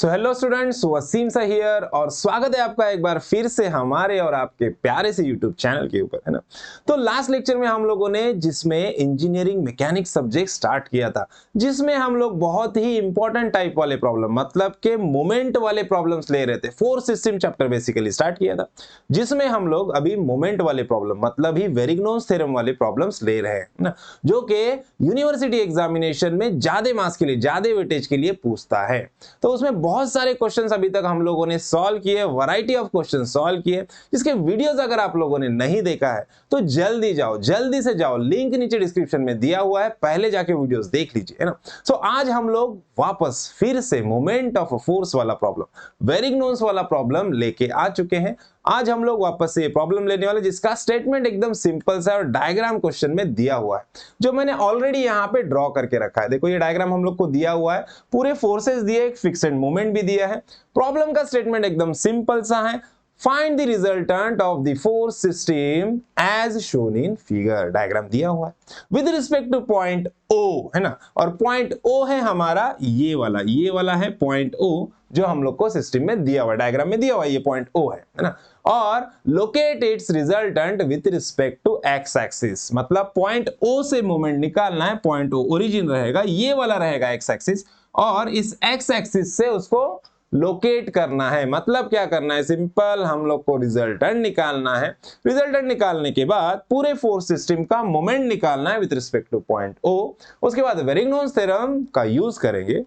So hello students, Wasim सा here और स्वागत है आपका एक बार फिर से हमारे और आपके प्यारे से यूट्यूब चैनल के ऊपर, है ना। तो लास्ट लेक्चर में हम लोगों ने जिसमें इंजीनियरिंग मैकेनिक्स सब्जेक्ट स्टार्ट किया था, जिसमें हम लोग बहुत ही इंपॉर्टेंट टाइप वाले प्रॉब्लम मतलब के मोमेंट वाले प्रॉब्लम्स ले रहे थे। Force system chapter basically start किया था, जिसमें हम लोग अभी मोमेंट वाले प्रॉब्लम मतलब ही वेरिग्नोस थ्योरम वाले प्रॉब्लम्स ले रहे हैं ना, जो कि यूनिवर्सिटी एग्जामिनेशन में ज्यादा मार्क्स के लिए, ज्यादा वेटेज के लिए पूछता है। तो उसमें बहुत सारे क्वेश्चंस अभी तक हम लोगों ने सॉल्व किए, वैरायटी ऑफ क्वेश्चन सॉल्व किए, जिसके वीडियोस अगर आप लोगों ने नहीं देखा है तो जल्दी जाओ, जल्दी से जाओ, लिंक नीचे डिस्क्रिप्शन में दिया हुआ है, पहले जाके वीडियोस देख लीजिए, है ना। सो आज हम लोग वापस फिर से मोमेंट ऑफ फोर्स वाला प्रॉब्लम, वेरिग्नोस वाला प्रॉब्लम लेके आ चुके हैं। आज हम लोग वापस से प्रॉब्लम लेने वाले, जिसका स्टेटमेंट एकदम सिंपल सा और डायग्राम क्वेश्चन में दिया हुआ है, जो मैंने ऑलरेडी यहाँ पे ड्रॉ करके रखा है। देखो ये डायग्राम हम लोग को दिया हुआ है, पूरे फोर्सेस दिए, एक फिक्स्ड मोमेंट भी दिया है। प्रॉब्लम का स्टेटमेंट एकदम सिंपल सा है, find the resultant of the force system as shown in figure. Diagram दिया हुआ है with respect to point O, है ना, और पॉइंट ओ है हमारा ये वाला है पॉइंट ओ, जो हम लोग को सिस्टम में दिया हुआ है, डायग्राम में दिया हुआ है, ये पॉइंट ओ है ना। और locate its resultant with respect to X axis, मतलब पॉइंट ओ से मोमेंट निकालना है। पॉइंट ओ ओरिजिन रहेगा, ये वाला रहेगा एक्स एक्सिस, और इस एक्स एक्सिस से उसको लोकेट करना है। मतलब क्या करना है, सिंपल, हम लोग को रिजल्टेंट निकालना है। रिजल्टेंट निकालने के बाद पूरे फोर्स सिस्टम का मोमेंट निकालना है with respect to point O. उसके बाद वेरिग्नोस थ्योरम का यूज करेंगे,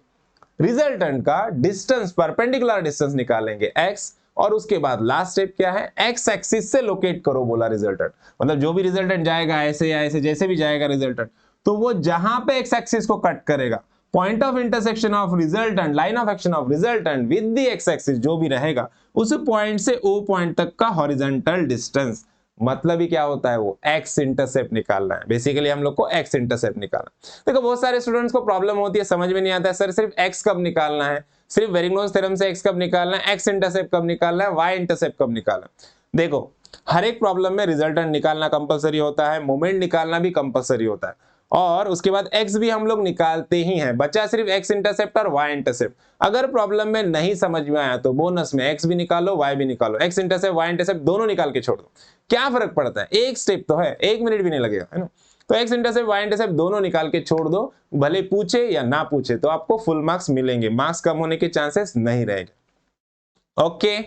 रिजल्टेंट का डिस्टेंस, परपेंडिकुलर डिस्टेंस निकालेंगे x, और उसके बाद लास्ट स्टेप क्या है, x एक्सिस से लोकेट करो बोला रिजल्टेंट। मतलब जो भी रिजल्टेंट जाएगा ऐसे या ऐसे, जैसे भी जाएगा रिजल्टेंट, तो वो जहां पे x एक्सिस को कट करेगा, point of intersection of resultant, line of action of resultant with the x axis जो भी रहेगा, उस पॉइंट से o पॉइंट तक का हॉरिजॉन्टल डिस्टेंस, मतलब ही क्या होता है, वो x इंटरसेप्ट निकालना है। बेसिकली हम लोग को x इंटरसेप्ट निकालना है। देखो बहुत सारे स्टूडेंट्स को प्रॉब्लम होती है, समझ में नहीं आता है सर सिर्फ x कब निकालना है, सिर्फ वेरिग्नोस थ्योरम से x कब निकालना है, x इंटरसेप्ट कब निकालना है, y इंटरसेप्ट कब निकालना है। देखो हर एक प्रॉब्लम में रिजल्टेंट निकालना कंपलसरी होता है, मोमेंट निकालना भी कंपलसरी होता है, और उसके बाद x भी हम लोग निकालते ही हैं। बचा सिर्फ x इंटरसेप्ट और y इंटरसेप्ट। अगर प्रॉब्लम में नहीं समझ में आया तो बोनस में x भी निकालो, y भी निकालो, x इंटरसेप्ट y इंटरसेप्ट दोनों निकाल के छोड़ दो, क्या फर्क पड़ता है, एक स्टेप तो है, 1 मिनट भी नहीं लगेगा, है ना। तो x इंटरसेप्ट y इंटरसेप्ट दोनों निकाल के छोड़ दो, भले पूछे या ना पूछे तो आपको फुल मार्क्स मिलेंगे, मार्क्स कम होने के चांसेस नहीं रहेंगे। ओके,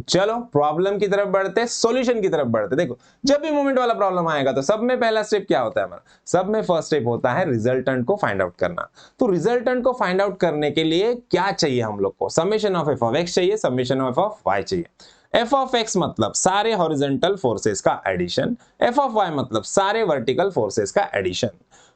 चलो प्रॉब्लम की तरफ बढ़ते, सॉल्यूशन की तरफ बढ़ते। देखो जब भी मोमेंट वाला प्रॉब्लम आएगा तो सब में पहला स्टेप क्या होता है हमारा, सब में फर्स्ट स्टेप होता है रिजल्टेंट को फाइंड आउट करना। तो रिजल्टेंट को फाइंड आउट करने के लिए क्या चाहिए हम लोग को, summation of F of x चाहिए, summation of F of y चाहिए। एफ ऑफ एक्स मतलब सारे हॉरिजॉन्टल फोर्सेस का एडिशन, एफ ऑफ वाई मतलब सारे वर्टिकल फोर्सेस का एडिशन।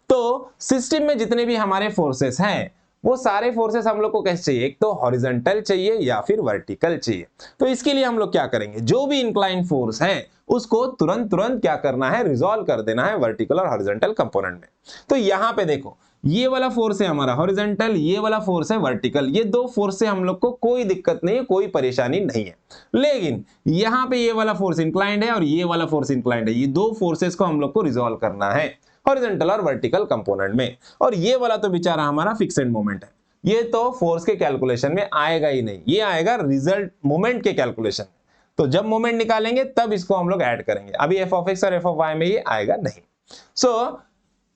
तो सिस्टम में जितने भी हमारे फोर्सेस हैं, वो सारे फोर्सेस हम लोग को कैसे चाहिए, एक तो हॉरिजॉन्टल चाहिए या फिर वर्टिकल चाहिए। तो इसके लिए हम लोग क्या करेंगे, जो भी इंक्लाइन फोर्स है उसको तुरंत क्या करना है, रिजॉल्व कर देना है वर्टिकल और हॉरिजॉन्टल कंपोनेंट में। तो यहां पे देखो ये वाला फोर्स है हमारा हॉरिजॉन्टल, ये वाला फोर्स है वर्टिकल, ये दो फोर्स से हम लोग को कोई दिक्कत नहीं है, कोई परेशानी नहीं है। लेकिन यहाँ पे ये वाला फोर्स इंक्लाइंड है और ये वाला फोर्स इंक्लाइंड है, ये दो फोर्सेस को हम लोग को रिजॉल्व करना है हॉरिजॉन्टल और वर्टिकल कंपोनेंट में। और ये वाला तो बेचारा हमारा फिक्स्ड मोमेंट है, ये तो फोर्स के कैलकुलेशन में आएगा ही नहीं, ये आएगा रिजल्ट मोमेंट के कैलकुलेशन में। तो जब मोमेंट निकालेंगे तब इसको हम लोग ऐड करेंगे, अभी एफ ऑफ एक्स और एफ ऑफ वाई में ये आएगा नहीं। सो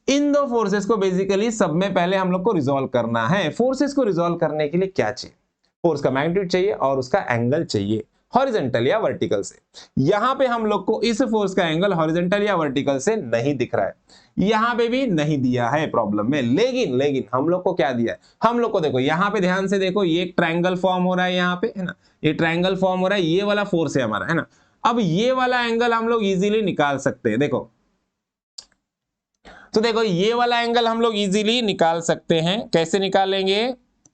इन दो फोर्सेस को बेसिकली सब में पहले हम लोग को रिजॉल्व करना है। फोर्सेस को रिजॉल्व करने के लिए क्या चाहिए, फोर्स का मैग्नीट्यूड चाहिए और उसका एंगल चाहिए, हॉरिजॉन्टल या वर्टिकल से। यहां पे हम लोग को इस फोर्स का एंगल हॉरिजॉन्टल या वर्टिकल से नहीं दिख रहा है, यहां पे भी नहीं दिया है प्रॉब्लम में। लेकिन हम लोग को क्या दिया है, हम लोग को देखो यहां पे ध्यान से देखो, ये एक ट्रायंगल फॉर्म हो रहा है यहाँ पे, है ना, ये ट्रायंगल फॉर्म हो रहा है, ये वाला फोर्स है हमारा, है ना। अब ये वाला एंगल हम लोग इजीली निकाल सकते हैं, देखो तो देखो ये वाला एंगल हम लोग इजीली निकाल सकते हैं। कैसे निकालेंगे,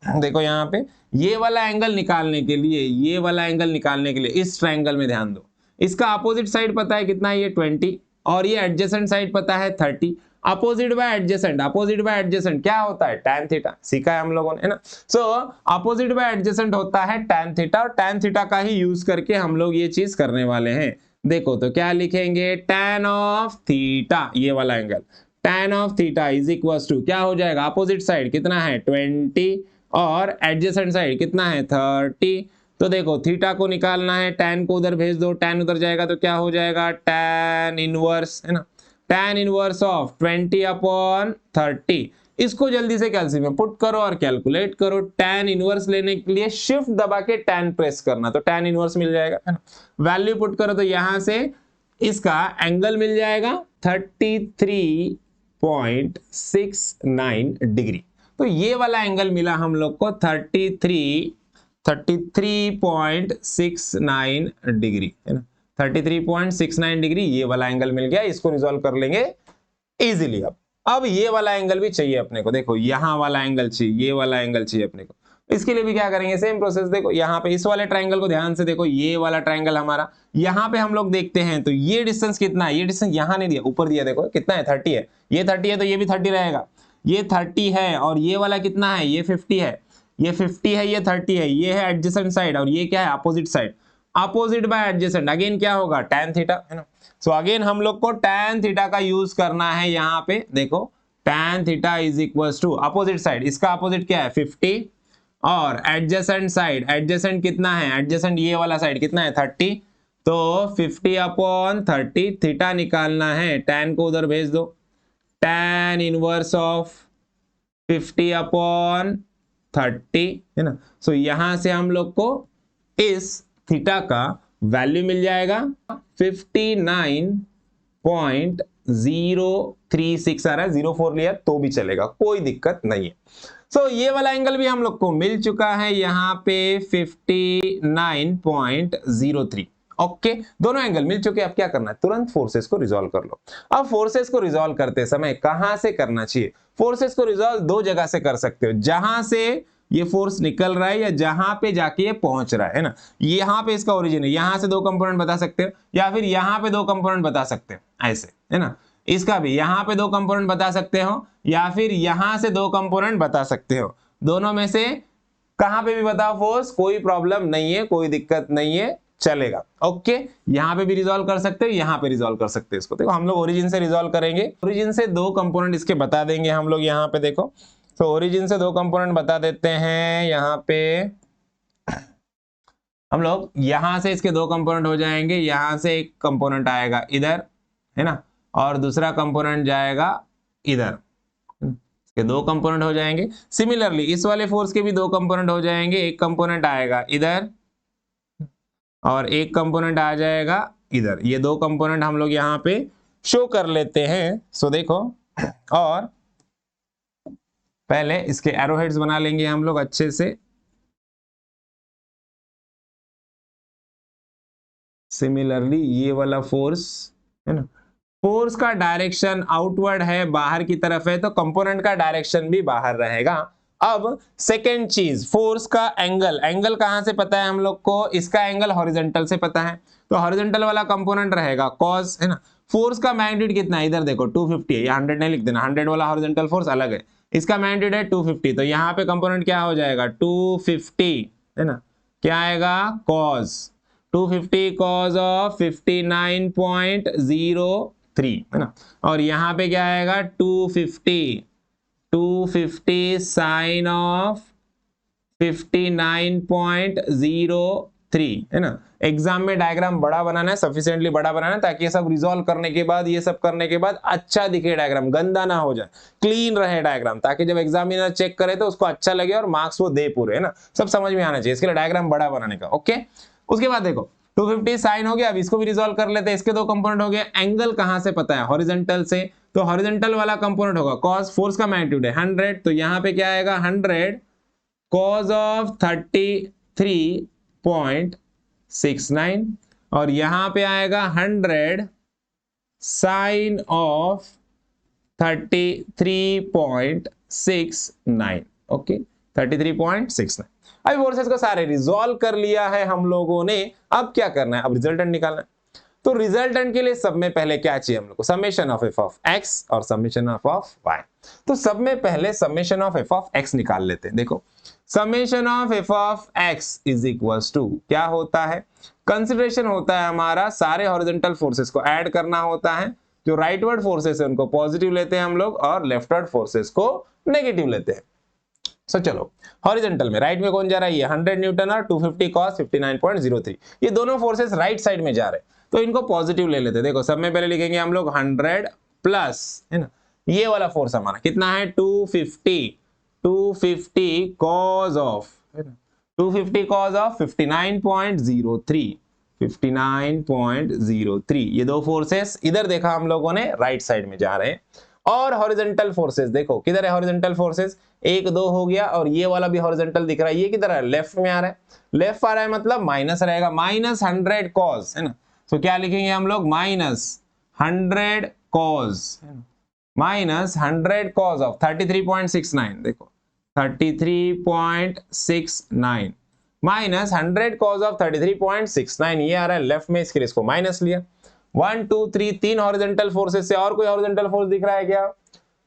देखो यहाँ पे ये वाला एंगल निकालने के लिए, ये वाला एंगल निकालने के लिए इस ट्रायंगल में ध्यान दो, इसका अपोजिट साइड पता है कितना है, ये 20, और ये एडजेसेंट साइड पता है 30। Opposite bye adjacent, opposite bye adjacent क्या होता है, tan थीटा, सीखा है हम लोगों ने, है ना। सो अपोजिट बाय एडजेसेंट होता है tan थीटा, और tan थीटा का ही यूज करके हम लोग ये चीज करने वाले हैं। देखो तो क्या लिखेंगे, tan ऑफ थीटा, ये वाला angle tan of theta is equal to क्या हो जाएगा, अपोजिट साइड कितना है 20, और एडजेसेंट साइड कितना है 30। तो देखो थीटा को निकालना है, tan को उधर भेज दो, tan उधर जाएगा तो क्या हो जाएगा tan इनवर्स, है ना, tan इनवर्स ऑफ 20/30। इसको जल्दी से कैलसी में पुट करो और कैलकुलेट करो। tan इनवर्स लेने के लिए शिफ्ट दबा के tan प्रेस करना, तो tan इनवर्स मिल जाएगा, है ना। वैल्यू पुट करो तो यहां से इसका एंगल मिल जाएगा 33.69 डिग्री। तो ये वाला एंगल मिला हम लोग को 33.69 डिग्री, है ना, 33.69 डिग्री ये वाला एंगल मिल गया। इसको रिजॉल्व कर लेंगे इजीली। अब ये वाला एंगल भी चाहिए अपने को, देखो यहाँ वाला एंगल चाहिए, ये वाला एंगल चाहिए अपने को। इसके लिए भी क्या करेंगे, सेम प्रोसेस। देखो यहाँ पे इस वाले ट्रायंगल को ध्यान से देखो, ये वाला ट्रायंगल हमारा यहाँ पे हम लोग देखते हैं तो ये डिस्टेंस कितना है, ये डिस्टेंस यहाँ नहीं दिया, ऊपर दिया, देखो कितना है 30 है, ये 30 है तो ये भी 30 रहेगा, ये 30 है और ये वाला कितना है, ये 50 है, ये 50 है, ये 30 है, ये है एडजेसेंट साइड और ये क्या है opposite side. Opposite bye adjacent again क्या होगा tan थीटा, है ना। सो अगेन हम लोग को tan थीटा का यूज करना है यहाँ पे। देखो tan theta is equal to opposite side, इसका अपोजिट क्या है 50 और एडजेसेंट साइड, एडजेसेंट कितना है, एडजेसेंट ये वाला साइड कितना है 30, तो 50/30 थीटा निकालना है, tan को उधर भेज दो, tan इनवर्स ऑफ 50/30, है ना। सो यहां से हम लोग को इस थीटा का वैल्यू मिल जाएगा 59.036 आ रहा है, 04 लिया तो भी चलेगा, कोई दिक्कत नहीं है। सो ये वाला एंगल भी हम लोग को मिल चुका है यहाँ पे 59.03। ओके, दोनों एंगल मिल चुके। अब क्या करना है, तुरंत फोर्सेस को रिजॉल्व कर लो। अब फोर्सेस को रिजॉल्व करते समय कहां से करना चाहिए, फोर्सेस को रिजॉल्व दो जगह से कर सकते हो, जहां से ये फोर्स निकल रहा है या जहां पे जाके ये पहुंच रहा है ना। यहां पे इसका ओरिजिन है, यहां से दो कंपोनेंट बता सकते हो या फिर यहां पे दो कंपोनेंट बता सकते हो, ऐसे, है ना। इसका भी यहां पे दो कंपोनेंट बता सकते हो या फिर यहां से दो कंपोनेंट बता सकते हो, दोनों में से कहां पे भी बताओ फोर्स, कोई प्रॉब्लम नहीं है, कोई दिक्कत नहीं है, चलेगा। ओके, यहां पे भी रिजॉल्व कर सकते हो, यहां पे रिजॉल्व कर सकते हो। इसको देखो हम लोग ओरिजिन से रिजॉल्व करेंगे, ओरिजिन से दो कंपोनेंट इसके बता देंगे हम लोग। यहाँ पे देखो, तो ओरिजिन से दो कंपोनेंट बता देते हैं। यहाँ पे हम लोग यहां से इसके दो कंपोनेंट हो जाएंगे, यहां से एक कंपोनेंट आएगा इधर, है ना, और दूसरा कंपोनेंट जाएगा इधर, इसके दो कंपोनेंट हो जाएंगे। सिमिलरली इस वाले फोर्स के भी दो कंपोनेंट हो जाएंगे, एक कंपोनेंट आएगा इधर और एक कंपोनेंट आ जाएगा इधर। ये दो कंपोनेंट हम लोग यहाँ पे शो कर लेते हैं। सो देखो, और पहले इसके एरोहेड्स बना लेंगे हम लोग अच्छे से। सिमिलरली ये वाला फोर्स, है ना, फोर्स का डायरेक्शन आउटवर्ड है, बाहर की तरफ है, तो कंपोनेंट का डायरेक्शन भी बाहर रहेगा। अब सेकेंड चीज, फोर्स का एंगल, एंगल कहां से पता है हम लोग को, इसका एंगल हॉरिजॉन्टल से पता है, तो हॉरिजॉन्टल वाला कंपोनेंट रहेगा cos, है ना। फोर्स का मैग्नीट्यूड कितना है, इधर देखो 250 है, 100 नहीं लिख देना, 100 वाला हॉरिजॉन्टल फोर्स अलग है, इसका मैग्नीट्यूड है 250, तो यहाँ पे कंपोनेंट क्या हो जाएगा 250, है ना, क्या आएगा cos 250 cos ऑफ 59.03, है ना, और यहाँ पे क्या आएगा 250 साइन ऑफ 59.03, है ना। एग्जाम में डायग्राम बड़ा बनाना है, सफिशिएंटली बड़ा बनाना है, ताकि ये सब रिजॉल्व करने के बाद, ये सब करने के बाद अच्छा दिखे डायग्राम, गंदा ना हो जाए, क्लीन रहे डायग्राम, ताकि जब एग्जामिनर चेक करे तो उसको अच्छा लगे और मार्क्स वो दे पूरे, है ना, सब समझ में आना चाहिए, इसके लिए डायग्राम बड़ा बनाने का। ओके, उसके बाद देखो 250 साइन हो गया। अब इसको भी रिजॉल्व कर लेते हैं, इसके दो कंपोनेंट हो गए। एंगल कहां से पता है, हॉरिजॉन्टल से, तो हॉरिजॉन्टल वाला कंपोनेंट होगा cos, फोर्स का मैग्नीट्यूड है 100, तो यहाँ पे क्या आएगा 100 cos ऑफ 33.69 और यहाँ पे आएगा 100 साइन ऑफ 33.69। ओके, 33.69। अभी फोर्सेस को सारे रिजॉल्व कर लिया है हम लोगों ने। अब क्या करना है, अब रिजल्टेंट निकालना है। तो रिजल्टेंट के लिए सब में पहले क्या चाहिए हम लोग को, summation of F of X और समेशन ऑफ वाई। तो सब में पहले summation of F of X निकाल लेते हैं। देखो, summation of F of X is equals to क्या होता है, कंसिडरेशन होता है हमारा सारे हॉरिजॉन्टल फोर्सेस को ऐड करना होता है। जो राइटवर्ड फोर्सेस है उनको पॉजिटिव लेते हैं हम लोग और लेफ्टवर्ड फोर्सेस को नेगेटिव लेते हैं। सो चलो हॉरिजॉन्टल में राइट में कौन जा रहा है, ये 100 न्यूटन और 250 cos 59.03, ये दोनों फोर्सेस राइट साइड में जा रहे हैं, तो इनको पॉजिटिव ले लेते हैं। देखो सब में पहले लिखेंगे हम लोग 100 प्लस, है ना, ये वाला फोर्स हमारा कितना है 250 cos ऑफ, है ना, 250 cos ऑफ 59.03, ये दो फोर्सेस इधर देखा हम लोगों ने राइट साइड में जा रहे हैं। और हॉरिजॉन्टल फोर्सेस देखो किधर है, हॉरिजॉन्टल फोर्सेस 1 2 हो गया, और ये वाला भी हॉरिजॉन्टल दिख रहा है, ये किधर है, लेफ्ट में आ रहा है, लेफ्ट आ रहा है मतलब माइनस रहेगा, -100 cos, है ना, तो क्या लिखेंगे हम लोग -100 cos, है ना, -100 cos ऑफ 33.69, देखो 33.69 -100 cos ऑफ 33.69, ये आ रहा है लेफ्ट में, इसके लिए इसको माइनस लिया। 1 2 3 तीन हॉरिजॉन्टल फोर्सेस से और कोई हॉरिजॉन्टल फोर्स दिख रहा है क्या,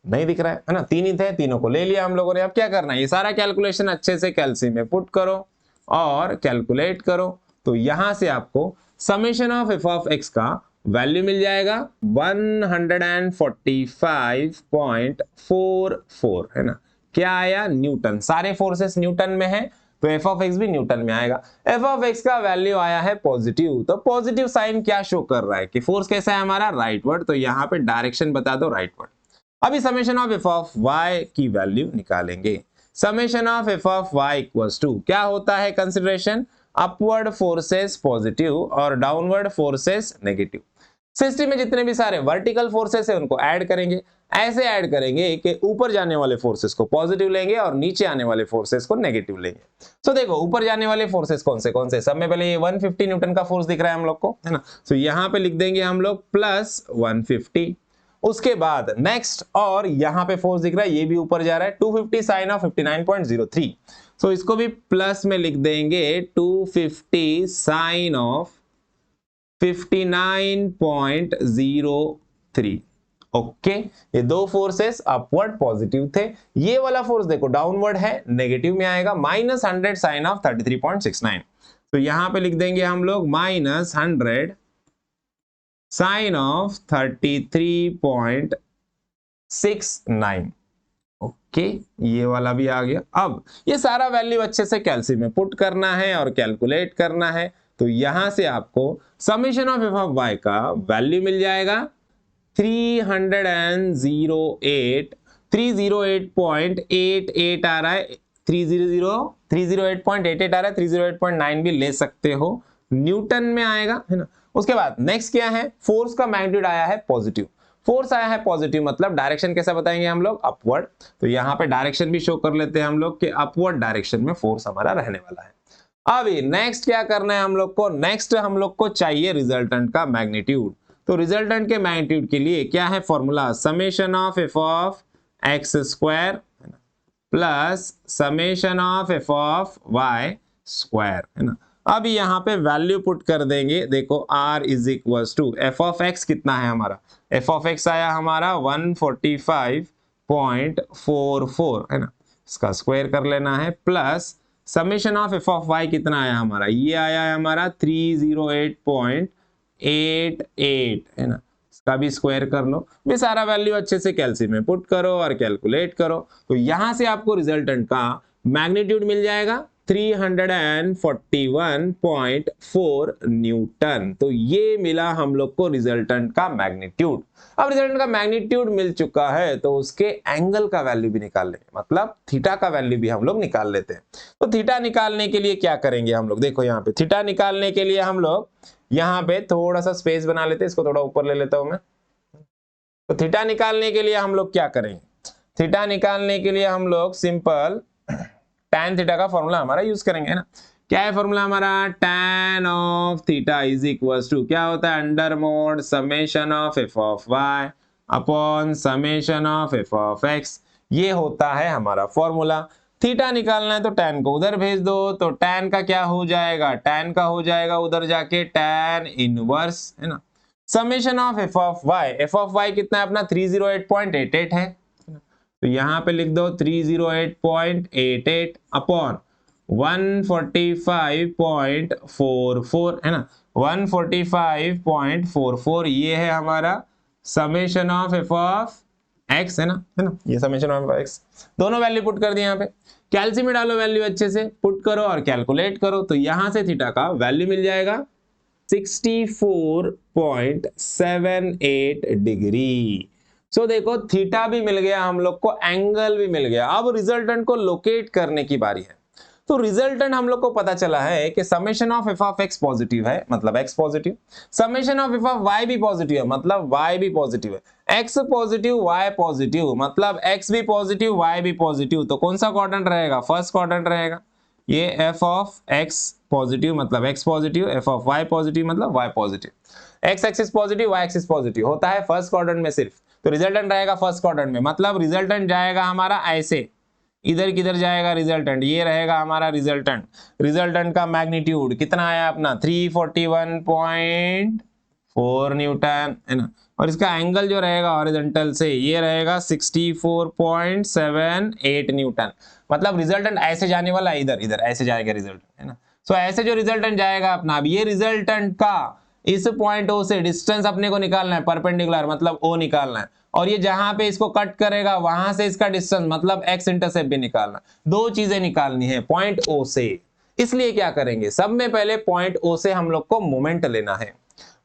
नहीं दिख रहा है ना, तीन ही थे, तीनों को ले लिया हम लोगों ने। अब क्या करना है, ये सारा कैलकुलेशन अच्छे से कैलसी में पुट करो और कैलकुलेट करो, तो यहां से आपको summation of F of x का वैल्यू मिल जाएगा 145.44, है ना, क्या आया, न्यूटन, सारे फोर्सेस न्यूटन में है तो एफ ऑफ एक्स भी न्यूटन में आएगा। एफ ऑफ एक्स का वैल्यू आया है पॉजिटिव, तो पॉजिटिव साइन क्या शो कर रहा है कि फोर्स कैसा है हमारा, राइटवर्ड, तो यहां पे डायरेक्शन बता दो राइटवर्ड। अभी summation of F of Y की वैल्यू निकालेंगे। Summation of F of Y equals to क्या होता है, कंसिडरेशन अपवर्ड फोर्सेस पॉजिटिव और डाउनवर्ड फोर्सेस नेगेटिव। सिस्टम में जितने भी सारे वर्टिकल फोर्सेस है उनको ऐड करेंगे, ऐसे ऐड करेंगे कि ऊपर जाने वाले फोर्सेस को पॉजिटिव लेंगे और नीचे आने वाले फोर्सेस को नेगेटिव लेंगे। तो देखो ऊपर जाने वाले फोर्सेस कौन से, सब में पहले ये 150 न्यूटन का फोर्स दिख रहा है हम लोग को, है ना, तो यहाँ पे लिख देंगे हम लोग प्लस 150। उसके बाद नेक्स्ट, और यहाँ पे फोर्स दिख रहा है, ये भी ऊपर जा रहा है 250 साइन ऑफ 59.03, तो इसको भी प्लस में लिख देंगे 250 साइन ऑफ 59.03। ओके, ये दो फोर्सेस अपवर्ड पॉजिटिव थे, ये वाला फोर्स देखो डाउनवर्ड है, नेगेटिव में आएगा, -100 साइन ऑफ 33.69, तो यहां पे लिख देंगे हम लोग -100 साइन ऑफ 33.69। ओके, ये वाला भी आ गया। अब ये सारा वैल्यू अच्छे से कैलसी में पुट करना है और कैलकुलेट करना है, तो यहां से आपको summation of F of Y का वैल्यू मिल जाएगा 308.88 आ रहा है, 308.88 आ रहा है, 308.9 भी ले सकते हो, न्यूटन में आएगा, है ना। उसके बाद नेक्स्ट क्या है, फोर्स का मैग्नीट्यूड आया है पॉजिटिव, फोर्स आया है पॉजिटिव मतलब डायरेक्शन कैसा बताएंगे हम लोग, अपवर्ड, तो यहाँ पे डायरेक्शन भी शो कर लेते हैं हम लोग कि अपवर्ड डायरेक्शन में फोर्स हमारा रहने वाला है। अभी नेक्स्ट क्या करना है हम लोग को, नेक्स्ट हम लोग को चाहिए रिजल्टेंट का मैग्नीट्यूड, तो रिजल्टेंट के मैग्नीट्यूड के लिए क्या है formula, summation of F of X square plus summation of F of Y square, है ना। अब यहाँ पे वैल्यू पुट कर देंगे, देखो r is equals to F of X कितना है हमारा, एफ ऑफ एक्स आया हमारा 145.44, है ना, इसका स्क्वायर कर लेना है, plus summation of F of Y कितना आया हमारा, ये आया है हमारा 308.88, है ना, इसका भी स्क्वायर कर लो, ये सारा वैल्यू अच्छे से कैलसी में पुट करो और कैलकुलेट करो, तो यहां से आपको रिजल्टेंट का मैग्नीट्यूड मिल जाएगा 341.4 न्यूटन, तो ये मिला हम लोग को रिजल्टेंट का मैग्नीट्यूड। अब रिजल्टेंट का मैग्नीट्यूड मिल चुका है तो उसके एंगल का वैल्यू भी निकाल लेंगे, मतलब थीटा का वैल्यू भी हम लोग निकाल लेते हैं। तो थीटा निकालने के लिए क्या करेंगे हम लोग, देखो यहाँ पे थीटा निकालने के लिए हम लोग यहाँ पे थोड़ा सा स्पेस बना लेते हैं, इसको थोड़ा ऊपर ले लेता हूं मैं। तो थीटा निकालने के लिए हम लोग क्या करेंगे, थीटा निकालने के लिए हम लोग सिंपल tan थीटा का फॉर्मूला हमारा यूज करेंगे ना। क्या है फॉर्मूला हमारा, tan of theta is equals to क्या होता है, under mod summation of F of Y upon summation of F of X, ये होता है हमारा फॉर्मूला। थीटा निकालना है तो tan को उधर भेज दो, तो tan का क्या हो जाएगा, tan का हो जाएगा उधर जाके tan इनवर्स, है ना, summation of F of Y कितना है अपना 308.88 है, तो यहां पे लिख दो 308.88 अपॉन 145.44, है ना, 145.44 ये है हमारा summation of F of x, है ना, ये समेशन ऑफ एक्स, दोनों वैल्यू पुट कर दिए यहाँ पे। कैलसी में डालो वैल्यू अच्छे से, पुट करो और कैलकुलेट करो, तो यहां से थीटा का वैल्यू मिल जाएगा 64.78 डिग्री। सो देखो थीटा भी मिल गया हम लोग को, एंगल भी मिल गया। अब रिजल्टेंट को लोकेट करने की बारी है। तो रिजल्टेंट हम लोग को पता चला है कि summation of F of x positive है, मतलब x positive, summation of F of y भी पॉजिटिव है, मतलब वाई भी पॉजिटिव है, एक्स पॉजिटिव वाई पॉजिटिव, मतलब एक्स भी पॉजिटिव वाई भी पॉजिटिव। तो कौन सा क्वाड्रेंट रहेगा? फर्स्ट क्वाड्रेंट रहेगा। ये एफ ऑफ एक्स पॉजिटिव मतलब x positive, f of y positive मतलब y positive, x axis positive y axis positive होता है फर्स्ट क्वाड्रेंट में सिर्फ। तो रिजल्टेंट रहेगा फर्स्ट क्वाड्रेंट में, मतलब रिजल्टेंट जाएगा हमारा ऐसे, इधर किधर जाएगा रिजल्टेंट, ये रहेगा हमारा रिजल्टेंट। रिजल्टेंट का मैग्नीट्यूड कितना आया अपना 341.4 न्यूटन है ना, और इसका एंगल जो रहेगा हॉरिजॉन्टल से ये रहेगा 64.78 न्यूटन। मतलब रिजल्टेंट ऐसे जाने वाला, इधर इधर ऐसे जाएगा रिजल्टेंट है ना। सो ऐसे जो रिजल्टेंट जाएगा अपना, अब ये रिजल्टेंट का इस पॉइंट ओ से डिस्टेंस अपने को निकालना है, परपेंडिकुलर मतलब ओ निकालना है, और ये जहां पे इसको कट करेगा वहां से इसका डिस्टेंस मतलब एक्स इंटरसेप्ट भी निकालना। दो चीजें निकालनी है पॉइंट ओ से। इसलिए क्या करेंगे, सब में पहले पॉइंट ओ से हम लोग को मोमेंट लेना है,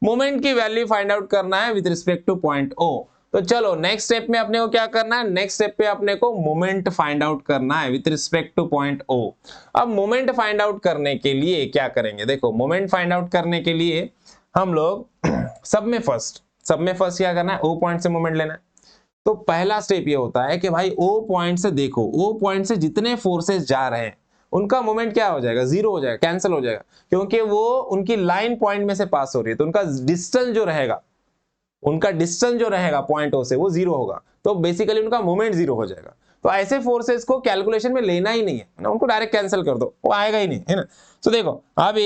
मोमेंट की वैल्यू फाइंड आउट करना है with respect to point O. तो चलो नेक्स्ट स्टेप में अपने को क्या करना है, नेक्स्ट स्टेप पे अपने को मोमेंट फाइंड आउट करना है with respect to point O. अब मोमेंट फाइंड आउट करने के लिए क्या करेंगे, देखो मोमेंट फाइंड आउट करने के लिए हम लोग सब में फर्स्ट क्या करना है, ओ पॉइंट से मोमेंट लेना है। तो पहला स्टेप ये होता है कि भाई ओ पॉइंट से देखो, ओ पॉइंट से जितने फोर्सेस जा रहे हैं उनका मोमेंट क्या हो जाएगा, जीरो हो जाएगा, कैंसिल हो जाएगा, क्योंकि वो उनकी लाइन पॉइंट में से पास हो रही है। तो उनका डिस्टेंस जो रहेगा, पॉइंट ओ से वो जीरो होगा, तो बेसिकली उनका मोमेंट जीरो हो जाएगा। तो ऐसे फोर्सेस को कैलकुलेशन में लेना ही नहीं है ना, उनको डायरेक्ट कैंसिल कर दो, वो आएगा ही नहीं है ना। तो देखो अब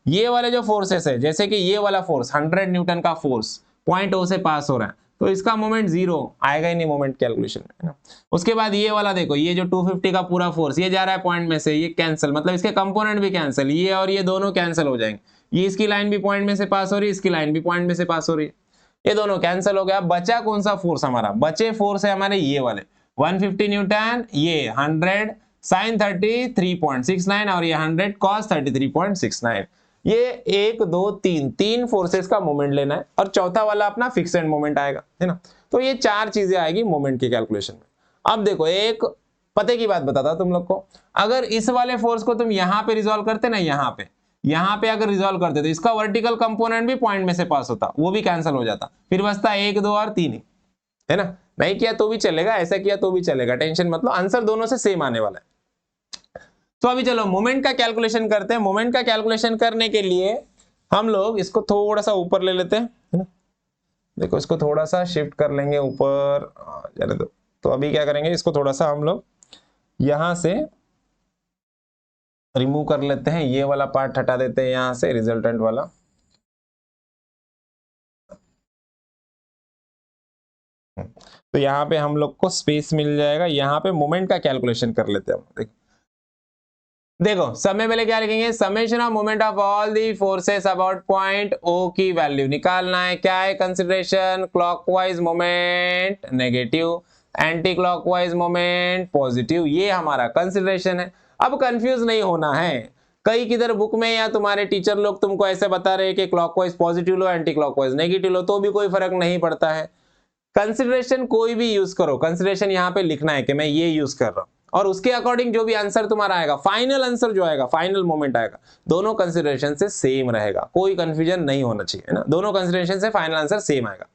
ये वाले जो फोर्सेस है, जैसे कि ये वाला फोर्स 100 न्यूटन का फोर्स पॉइंट ओ से पास हो रहा है, तो इसका मोमेंट जीरो आएगा ही नहीं मोमेंट कैलकुलेशन में, है ना। उसके बाद ये वाला देखो, ये जो 250 का पूरा फोर्स ये जा रहा है पॉइंट में से, ये कैंसिल, मतलब इसके कंपोनेंट भी कैंसिल, ये और ये दोनों कैंसिल हो जाएंगे। ये इसकी लाइन भी पॉइंट में से पास हो रही है, इसकी लाइन भी पॉइंट में से पास हो रही है, ये दोनों कैंसिल हो गया। बचा कौन सा फोर्स हमारा, बचे फोर्स है हमारे ये वाले 150 न्यूटन, ये 100 sin 33.69 और ये 100 cos 33.69। ये 1 2 3 फोर्सेस का मोमेंट लेना है, और चौथा वाला अपना फिक्स एंड मोमेंट आएगा, है ना। तो ये चार चीजें आएगी मोमेंट के कैलकुलेशन में। अब देखो एक पते की बात बताता तुम लोग को, अगर इस वाले फोर्स को तुम यहाँ पे रिजॉल्व करते ना, यहाँ पे अगर रिजॉल्व करते तो इसका वर्टिकल कंपोनेंट भी पॉइंट में से पास होता, वो भी कैंसिल हो जाता, फिर बचता 1 2 और 3 ही, है ना। नहीं किया तो भी चलेगा, ऐसा किया तो भी चलेगा, टेंशन मतलब आंसर दोनों से सेम आने वाला है। तो अभी चलो मोमेंट का कैलकुलेशन करते हैं। मोमेंट का कैलकुलेशन करने के लिए हम लोग इसको थोड़ा सा ऊपर ले लेते हैं, है ना। देखो इसको थोड़ा सा शिफ्ट कर लेंगे ऊपर, जाने दो। तो अभी क्या करेंगे, इसको थोड़ा सा हम लोग यहां से रिमूव कर लेते हैं, ये वाला पार्ट हटा देते हैं यहां से, रिजल्टेंट वाला। तो यहाँ पे हम लोग को स्पेस मिल जाएगा, यहाँ पे मोमेंट का कैलकुलेशन कर लेते हैं। देखो सब में पहले क्या लिखेंगे, summation of moment of all the forces about point O की वैल्यू निकालना है। क्या है consideration, clockwise moment negative, anti clockwise moment positive, ये हमारा कंसिडरेशन है। अब कंफ्यूज नहीं होना है, कई किधर बुक में या तुम्हारे टीचर लोग तुमको ऐसे बता रहे हैं कि क्लॉकवाइज पॉजिटिव लो एंटी क्लॉकवाइज नेगेटिव लो, तो भी कोई फर्क नहीं पड़ता है। कंसिडरेशन कोई भी यूज करो, कंसिडरेशन यहाँ पे लिखना है कि मैं ये यूज कर रहा हूं, और उसके अकॉर्डिंग जो भी आंसर तुम्हारा आएगा, फाइनल आंसर जो आएगा, फाइनल मोमेंट आएगा, दोनों कंसिडरेशन से सेम रहेगा, कोई कंफ्यूजन नहीं होना चाहिए, है ना। दोनों कंसिडरेशन से फाइनल आंसर सेम आएगा।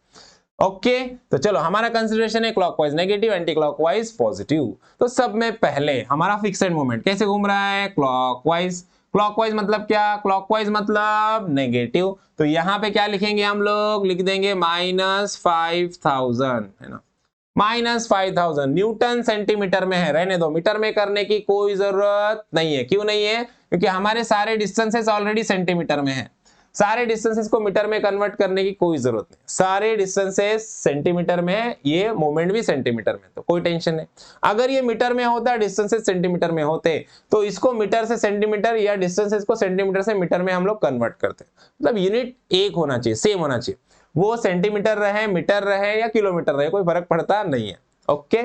ओके तो चलो हमारा कंसिडरेशन है clockwise negative, anti clockwise positive. तो सब में पहले हमारा फिक्स्ड मोमेंट कैसे घूम रहा है, क्लॉकवाइज। क्लॉकवाइज मतलब क्या, क्लॉकवाइज मतलब नेगेटिव। तो यहाँ पे क्या लिखेंगे हम लोग, लिख देंगे -5000, है ना। -5000 न्यूटन सेंटीमीटर में है, रहने दो, मीटर में करने की कोई जरूरत नहीं है। क्यों नहीं है, क्योंकि हमारे सारे डिस्टेंसेस ऑलरेडी सेंटीमीटर में है, सारे डिस्टेंसेस को मीटर में कन्वर्ट करने की कोई जरूरत नहीं। सारे डिस्टेंसेस सेंटीमीटर में है, ये मोमेंट भी सेंटीमीटर में, तो कोई टेंशन नहीं। अगर ये मीटर में होता, डिस्टेंसेस सेंटीमीटर में होते, तो इसको मीटर से सेंटीमीटर या डिस्टेंसेस को सेंटीमीटर से मीटर में हम लोग कन्वर्ट करते। मतलब यूनिट एक होना चाहिए, सेम होना चाहिए, वो सेंटीमीटर रहे, मीटर रहे या किलोमीटर रहे, कोई फर्क पड़ता नहीं है। ओके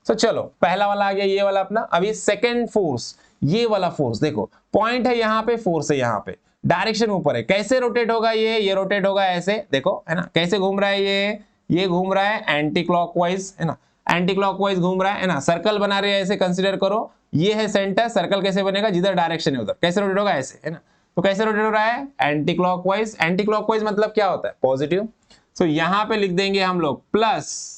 तो चलो पहला वाला आ गया ये वाला अपना। अभी सेकेंड फोर्स, ये वाला फोर्स देखो, पॉइंट है यहाँ पे, फोर्स है यहाँ पे, डायरेक्शन ऊपर है, कैसे रोटेट होगा ये रोटेट होगा ऐसे, देखो है ना, कैसे घूम रहा है ये घूम रहा है एंटी क्लॉकवाइज, है ना, एंटी क्लॉकवाइज घूम रहा है ना, सर्कल बना रहे हैं ऐसे कंसीडर करो, ये है सेंटर, सर्कल कैसे बनेगा, जिधर डायरेक्शन है उधर कैसे रोटेट होगा ऐसे, है ना। तो कैसे रोटेट हो रहा है एंटी क्लॉकवाइज, एंटी क्लॉकवाइज मतलब क्या होता है पॉजिटिव। तो यहां पे लिख देंगे हम लोग प्लस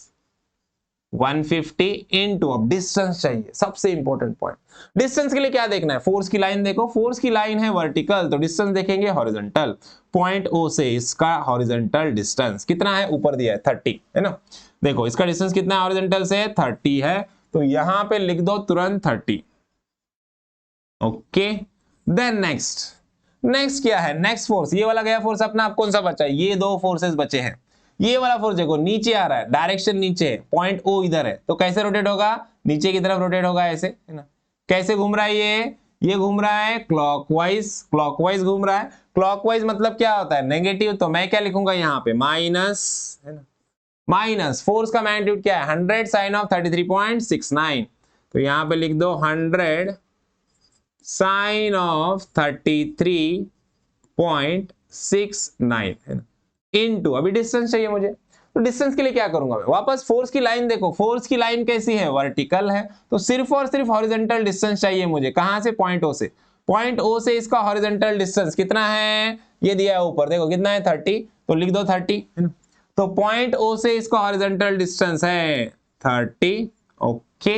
150 इंटू, अब डिस्टेंस चाहिए, सबसे इंपॉर्टेंट पॉइंट। डिस्टेंस के लिए क्या देखना है, फोर्स की लाइन देखो, फोर्स की लाइन है वर्टिकल, तो डिस्टेंस देखेंगे हॉरिजॉन्टल। पॉइंट ओ से इसका हॉरिजॉन्टल डिस्टेंस कितना है, ऊपर दिया है 30, है ना। देखो इसका डिस्टेंस कितना है हॉरिजॉन्टल से, 30 है, तो यहां पे लिख दो तुरंत 30। ओके, देन नेक्स्ट क्या है, नेक्स्ट फोर्स, ये वाला गया फोर्स अपना, आप कौन सा बचा है, ये दो फोर्सेस बचे हैं। ये वाला फोर्स देखो नीचे आ रहा है, डायरेक्शन नीचे है, पॉइंट ओ इधर है, तो कैसे रोटेट होगा, नीचे की तरफ रोटेट होगा ऐसे, है ना। कैसे घूम रहा है ये घूम रहा है क्लॉकवाइज घूम रहा है। क्लॉकवाइज मतलब क्या होता है नेगेटिव, तो मैं क्या लिखूंगा यहाँ पे माइनस, है ना, माइनस। फोर्स का मैग्नीट्यूड क्या है 100 साइन ऑफ 33.69, तो यहाँ पे लिख दो 100 साइन ऑफ 33.69, है ना, इनटू, अभी डिस्टेंस चाहिए मुझे, तो डिस्टेंस के लिए क्या करूंगा मैं, वापस फोर्स की लाइन देखो, फोर्स की लाइन कैसी है वर्टिकल है, तो सिर्फ और सिर्फ हॉरिजॉन्टल डिस्टेंस चाहिए मुझे, कहां से, पॉइंट ओ से। पॉइंट ओ से इसका हॉरिजॉन्टल डिस्टेंस कितना है, ये दिया है ऊपर देखो कितना है 30, तो लिख दो 30, है ना। तो पॉइंट ओ से इसका हॉरिजॉन्टल डिस्टेंस है 30। ओके,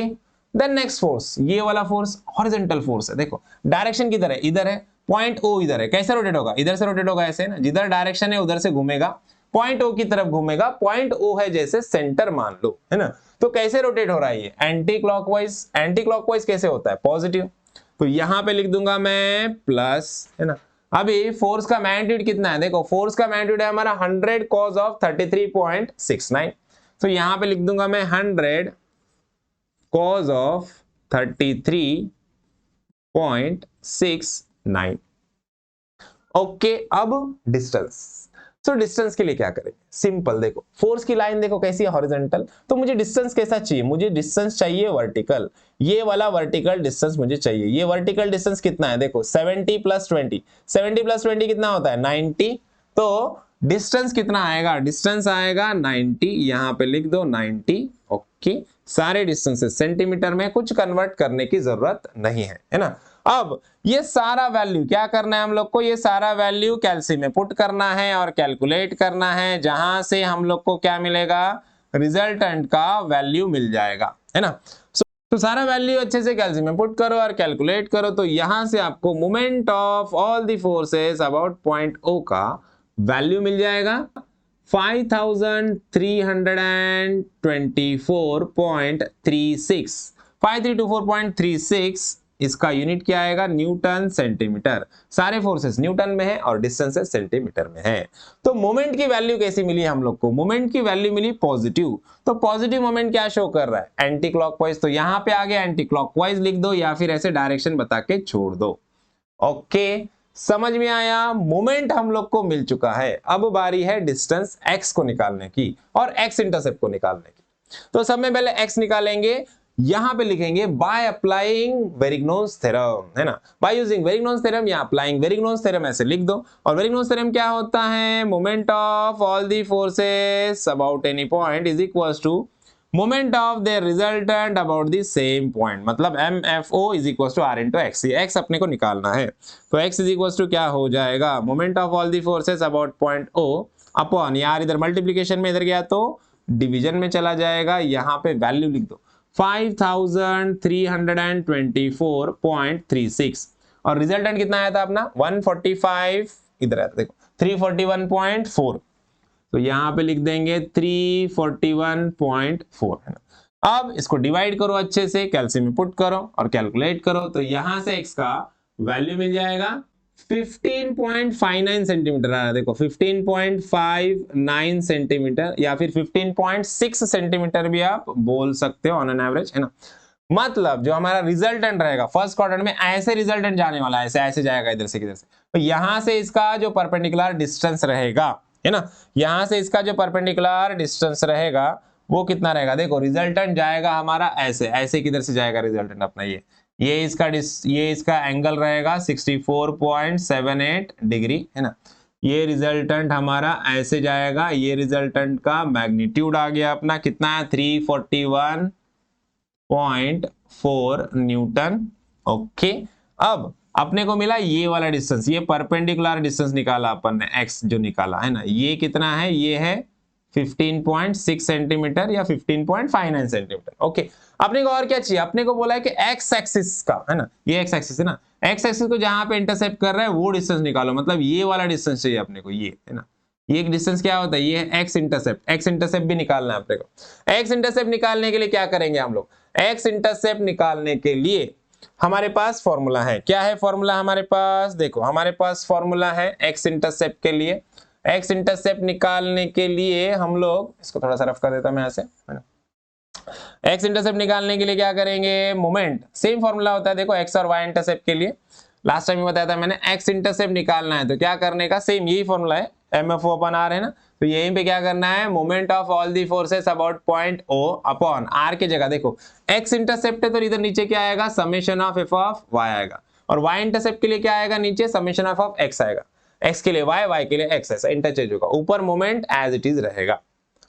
देन नेक्स्ट फोर्स, ये वाला फोर्स हॉरिजॉन्टल फोर्स है, देखो डायरेक्शन किधर है, इधर है, पॉइंट ओ इधर है, कैसे रोटेट होगा, इधर से रोटेट होगा ऐसे ना, जिधर डायरेक्शन है उधर से घूमेगा, पॉइंट ओ की तरफ घूमेगा, पॉइंट ओ है जैसे सेंटर मान लो, है ना। तो कैसे रोटेट हो रहा है ये एंटी क्लॉकवाइज, एंटी क्लॉकवाइज कैसे होता है पॉजिटिव, तो यहां पे लिख दूंगा मैं प्लस, है ना। अभी फोर्स का मैग्नीट्यूड कितना है, देखो फोर्स का मैग्नीट्यूड है हमारा 100 cos ऑफ 33.69, तो यहां पे लिख दूंगा मैं 100 cos ऑफ 33.69। ओके, अब डिस्टेंस, तो डिस्टेंस के लिए क्या करेंगे, सिंपल देखो, फोर्स की लाइन देखो कैसी है हॉरिजॉन्टल, तो मुझे डिस्टेंस कैसा चाहिए, मुझे डिस्टेंस चाहिए वर्टिकल, ये वाला वर्टिकल डिस्टेंस मुझे चाहिए। ये वर्टिकल डिस्टेंस कितना है, देखो 70 + 20, 70 + 20 कितना होता है 90, तो डिस्टेंस कितना आएगा, डिस्टेंस आएगा 90, यहां पे लिख दो 90। ओके, सारे डिस्टेंसेस सेंटीमीटर में, कुछ कन्वर्ट करने की जरूरत नहीं है ना। अब ये सारा वैल्यू क्या करना है हम लोग को, ये सारा वैल्यू कैलसी में पुट करना है और कैलकुलेट करना है, जहां से हम लोग को क्या मिलेगा, रिजल्टेंट का वैल्यू मिल जाएगा, है ना। तो सारा वैल्यू अच्छे से कैलसी में पुट करो और कैलकुलेट करो, तो यहां से आपको moment of all the forces about point O का वैल्यू मिल जाएगा 5324.36, 5324.36, इसका यूनिट क्या आएगा न्यूटन सेंटीमीटर। सारे फोर्सेस न्यूटन में है और डिस्टेंसेस सेंटीमीटर में है। तो मोमेंट की वैल्यू कैसी मिली हम लोग को, मोमेंट की वैल्यू मिली पॉजिटिव। तो पॉजिटिव मोमेंट क्या शो कर रहा है, एंटी क्लॉकवाइज, तो यहां पे आ गया एंटी क्लॉकवाइज लिख दो या फिर ऐसे डायरेक्शन बता के छोड़ दो। ओके, समझ में आया, मोमेंट हम लोग को मिल चुका है। अब बारी है डिस्टेंस x को निकालने की और x इंटरसेप्ट को निकालने की। तो सब में पहले x निकालेंगे, यहां पे लिखेंगे बाय अप्लाइंग वेरिग्नोस थ्योरम, है ना, बाय यूजिंग वेरिग्नोस थ्योरम या अप्लाइंग वेरिग्नोस थ्योरम ऐसे लिख दो। और वेरिग्नोस थ्योरम क्या होता है, moment of all the forces about any point is equals to moment of their resultant about the same point, मतलब MFO is equals to R into X. ये x अपने को निकालना है, तो x इज इक्वल्स टू क्या हो जाएगा, moment of all the forces about point O upon, यार इधर मल्टीप्लीकेशन में इधर गया तो डिवीजन में चला जाएगा, यहाँ पे वैल्यू लिख दो 5324.36 और रिजल्टेंट कितना आया था अपना 145, इधर आया था देखो 341.4, तो यहां पे लिख देंगे 341.4, है ना। अब इसको डिवाइड करो अच्छे से, कैलकुलेट में पुट करो और कैलकुलेट करो, तो यहां से x का वैल्यू मिल जाएगा 15.59 सेंटीमीटर आ रहा है, देखो 15.59 सेंटीमीटर या फिर 15.6 सेंटीमीटर भी आप बोल सकते हो ऑन एन एवरेज, है ना। मतलब जो हमारा रिजल्टेंट रहेगा फर्स्ट क्वाड्रेंट में, ऐसे रिजल्टेंट जाने वाला है, ऐसे जाएगा इधर से किधर से, तो यहां से इसका जो परपेंडिकुलर डिस्टेंस रहेगा, है ना, यहां से इसका जो परपेंडिकुलर डिस्टेंस रहेगा वो कितना रहेगा, देखो रिजल्टेंट जाएगा हमारा ऐसे, ऐसे किधर से जाएगा रिजल्टेंट अपना, ये इसका एंगल रहेगा 64.78 डिग्री है ना। ये रिजल्टेंट हमारा ऐसे जाएगा, ये रिजल्टेंट का मैग्नीट्यूड आ गया अपना कितना है 341.4 न्यूटन। ओके, अब अपने को मिला ये वाला डिस्टेंस, ये परपेंडिकुलर डिस्टेंस निकाला अपन ने, एक्स जो निकाला है ना, ये कितना है, ये है 15.6 सेंटीमीटर या 15.59 सेंटीमीटर। ओके, अपने को और क्या चाहिए, अपने को बोला है कि एक्स एक्सिस का है ना, ये एक्स एक्सिस है ना, एक्स एक्सिस को जहां पे इंटरसेप्ट कर रहा है वो डिस्टेंस निकालो, मतलब ये वाला डिस्टेंस चाहिए अपने को, ये है ना, ये एक डिस्टेंस क्या होता है, ये है एक्स इंटरसेप्ट। एक्स इंटरसेप्ट भी निकालना है अपने को। एक्स इंटरसेप्ट निकालने के लिए क्या करेंगे हम लोग, एक्स इंटरसेप्ट निकालने के लिए हमारे पास फॉर्मूला है, क्या है फॉर्मूला हमारे पास, देखो हमारे पास फॉर्मूला है एक्स इंटरसेप्ट के लिए। एक्स इंटरसेप्ट निकालने के लिए हम लोग, इसको थोड़ा सा रफ कर देता हूं मैं ऐसे, है ना, एक्स इंटरसेप्ट निकालने के लिए क्या करेंगे, मोमेंट, सेम फॉर्मूला होता है देखो एक्स और वाई इंटरसेप्ट के लिए, लास्ट टाइम बताया था मैंने, एक्स इंटरसेप्ट निकालना है तो क्या करने का, सेम यही फॉर्मूला है MFO/R है ना, तो यहीं पे क्या करना है, moment of all the forces about point O upon R की जगह देखो एक्स इंटरसेप्ट है तो इधर नीचे क्या आएगा, summation of F of Y आएगा, और Y इंटरसेप्ट के लिए क्या आएगा, नीचे समेशन ऑफ X आएगा, X के लिए Y, Y के लिए X, ऐसा इंटरचेंज होगा, ऊपर मोमेंट एज इट इज रहेगा।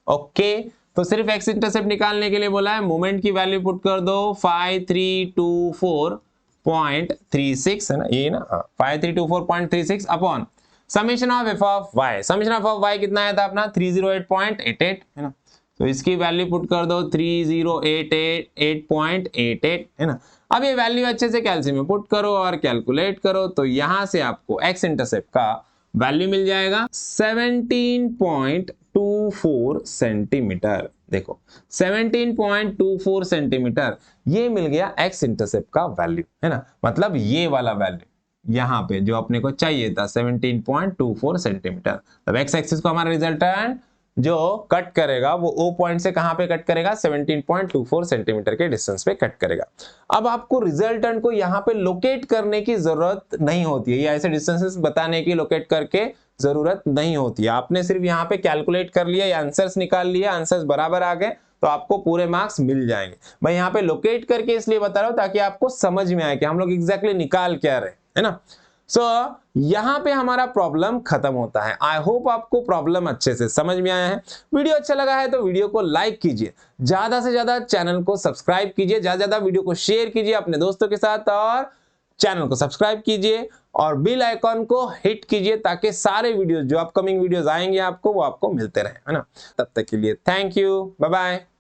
ओके, तो सिर्फ एक्स इंटरसेप्ट निकालने के लिए बोला है, मोमेंट की वैल्यू पुट कर दो 5324.36 है ना, ये ना 5324.36 upon summation of F of Y, summation of Y कितना आया था अपना 308.88 है ना, तो इसकी वैल्यू पुट कर दो 3088.88 है ना। अब ये वैल्यू अच्छे से कैल्शियम में पुट करो और कैलकुलेट करो, तो यहां से आपको एक्स इंटरसेप्ट का वैल्यू मिल जाएगा 17.24 सेंटीमीटर। देखो 17.24 सेंटीमीटर ये मिल गया एक्स इंटरसेप्ट का वैल्यू है ना, मतलब ये वाला वैल्यू यहां पे जो अपने को चाहिए था 17.24 सेंटीमीटर। तब एक्स एक्सिस को हमारा रिजल्टेंट जो कट करेगा वो O पॉइंट से कहां पे कट करेगा, 17.24 सेंटीमीटर के डिस्टेंस पे कट करेगा। अब आपको रिजल्टेंट को यहां पे लोकेट करने की जरूरत नहीं होती है, ये ऐसे डिस्टेंसेस बताने की लोकेट करके जरूरत नहीं होती है, आपने सिर्फ यहाँ पे कैलकुलेट कर लिया या आंसर्स निकाल लिया, आंसर्स बराबर आ गए तो आपको पूरे मार्क्स मिल जाएंगे। मैं यहाँ पे लोकेट करके इसलिए बता रहा हूं ताकि आपको समझ में आए कि हम लोग एग्जैक्टली निकाल क्या रहे है ना। सो यहां पे हमारा प्रॉब्लम खत्म होता है। आई होप आपको प्रॉब्लम अच्छे से समझ में आया है। वीडियो अच्छा लगा है तो वीडियो को लाइक कीजिए, ज्यादा से ज्यादा चैनल को सब्सक्राइब कीजिए, ज्यादा से ज्यादा वीडियो को शेयर कीजिए अपने दोस्तों के साथ, और चैनल को सब्सक्राइब कीजिए और बेल आइकॉन को हिट कीजिए ताकि सारे वीडियोस जो अपकमिंग वीडियोस आएंगे आपको वो आपको मिलते रहे है ना। तब तक के लिए थैंक यू, बाय बाय।